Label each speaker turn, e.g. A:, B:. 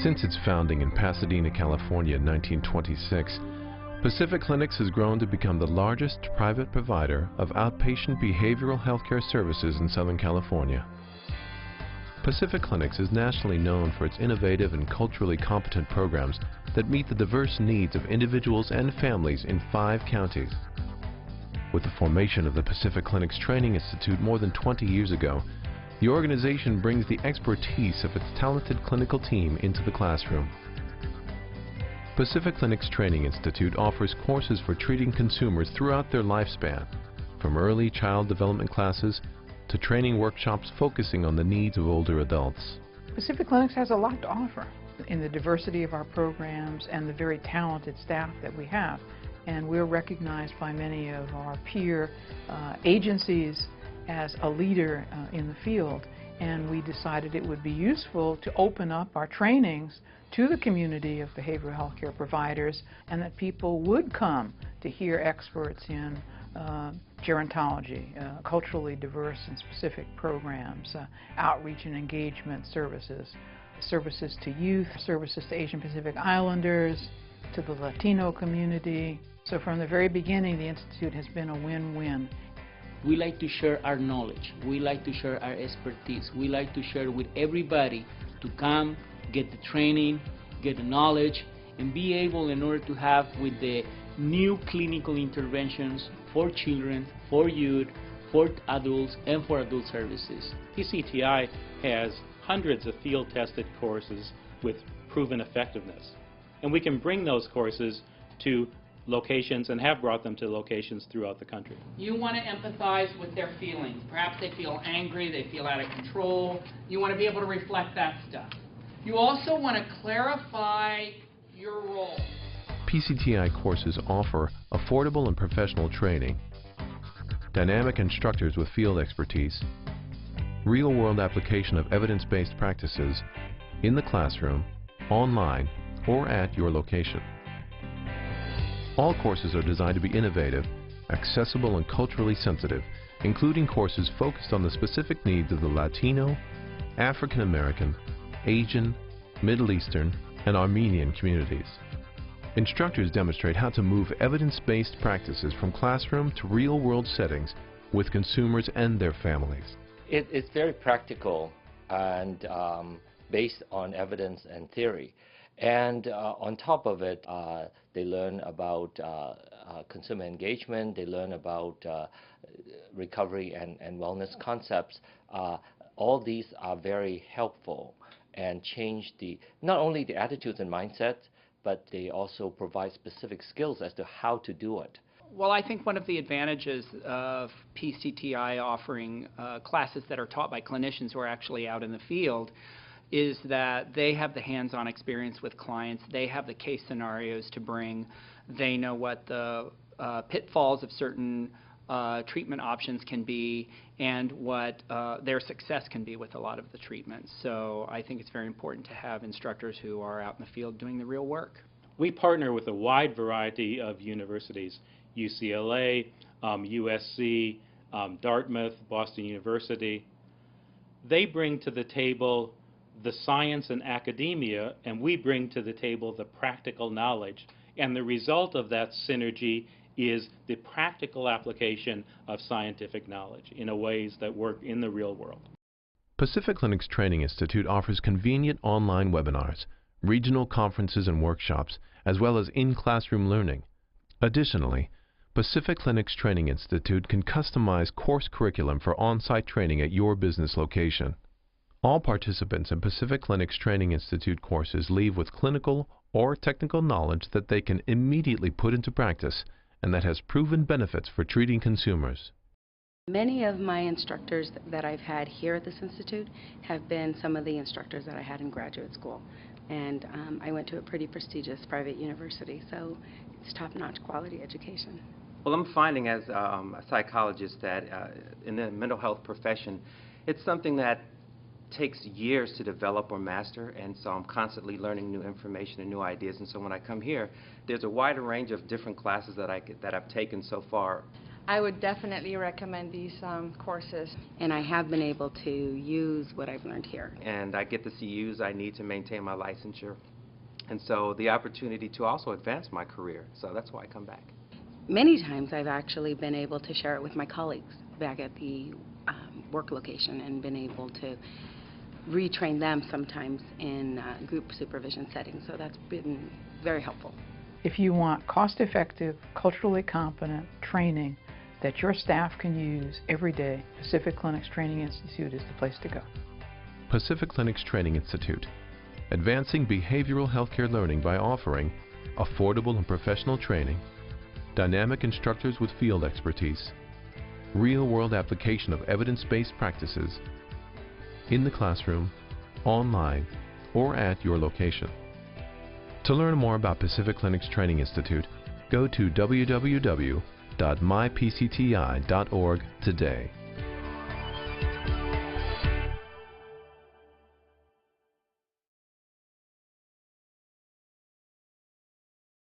A: Since its founding in Pasadena, California in 1926, Pacific Clinics has grown to become the largest private provider of outpatient behavioral healthcare services in Southern California. Pacific Clinics is nationally known for its innovative and culturally competent programs that meet the diverse needs of individuals and families in 5 counties. With the formation of the Pacific Clinics Training Institute more than 20 years ago, the organization brings the expertise of its talented clinical team into the classroom. Pacific Clinics Training Institute offers courses for treating consumers throughout their lifespan, from early child development classes to training workshops focusing on the needs of older adults.
B: Pacific Clinics has a lot to offer in the diversity of our programs and the very talented staff that we have. And we're recognized by many of our peer agencies as a leader in the field. And we decided it would be useful to open up our trainings to the community of behavioral health care providers, and that people would come to hear experts in gerontology, culturally diverse and specific programs, outreach and engagement services, services to youth, services to Asian Pacific Islanders, to the Latino community. So from the very beginning, the Institute has been a win-win.
C: We like to share our knowledge. We like to share our expertise. We like to share with everybody to come, get the training, get the knowledge, and be able, in order to have with the new clinical interventions for children, for youth, for adults, and for adult services.
D: PCTI has hundreds of field-tested courses with proven effectiveness. And we can bring those courses to locations and have brought them to locations throughout the country.
C: You want to empathize with their feelings. Perhaps they feel angry, they feel out of control. You want to be able to reflect that stuff. You also want to clarify your role.
A: PCTI courses offer affordable and professional training, dynamic instructors with field expertise, real-world application of evidence-based practices in the classroom, online, or at your location. All courses are designed to be innovative, accessible, and culturally sensitive, including courses focused on the specific needs of the Latino, African American, Asian, Middle Eastern, and Armenian communities. Instructors demonstrate how to move evidence-based practices from classroom to real-world settings with consumers and their families.
E: It's very practical and based on evidence and theory. And on top of it, they learn about consumer engagement, they learn about recovery and wellness concepts. All these are very helpful and change not only the attitudes and mindsets, but they also provide specific skills as to how to do it.
F: Well, I think one of the advantages of PCTI offering classes that are taught by clinicians who are actually out in the field is that they have the hands-on experience with clients, they have the case scenarios to bring, they know what the pitfalls of certain treatment options can be, and what their success can be with a lot of the treatments. So I think it's very important to have instructors who are out in the field doing the real work.
D: We partner with a wide variety of universities, UCLA, USC, Dartmouth, Boston University. They bring to the table the science and academia, and we bring to the table the practical knowledge. And the result of that synergy is the practical application of scientific knowledge in ways that work in the real world.
A: Pacific Clinics Training Institute offers convenient online webinars, regional conferences and workshops, as well as in-classroom learning. Additionally, Pacific Clinics Training Institute can customize course curriculum for on-site training at your business location. All participants in Pacific Clinics Training Institute courses leave with clinical or technical knowledge that they can immediately put into practice and that has proven benefits for treating consumers.
G: Many of my instructors that I've had here at this institute have been some of the instructors that I had in graduate school. And I went to a pretty prestigious private university, so it's top-notch quality education.
H: Well, I'm finding as a psychologist that in the mental health profession, it's something that takes years to develop or master, and so I'm constantly learning new information and new ideas. And so when I come here, there's a wider range of different classes that I've taken so far.
I: I would definitely recommend these courses.
G: And I have been able to use what I've learned here.
H: And I get the CUs I need to maintain my licensure. And so the opportunity to also advance my career. So that's why I come back.
G: Many times I've actually been able to share it with my colleagues back at the work location and been able to retrain them sometimes in group supervision settings. So that's been very helpful.
B: If you want cost-effective, culturally competent training that your staff can use every day, Pacific Clinics Training Institute is the place to go.
A: Pacific Clinics Training Institute, advancing behavioral healthcare learning by offering affordable and professional training, dynamic instructors with field expertise, real-world application of evidence-based practices in the classroom, online, or at your location. To learn more about Pacific Clinics Training Institute, go to www.mypcti.org today.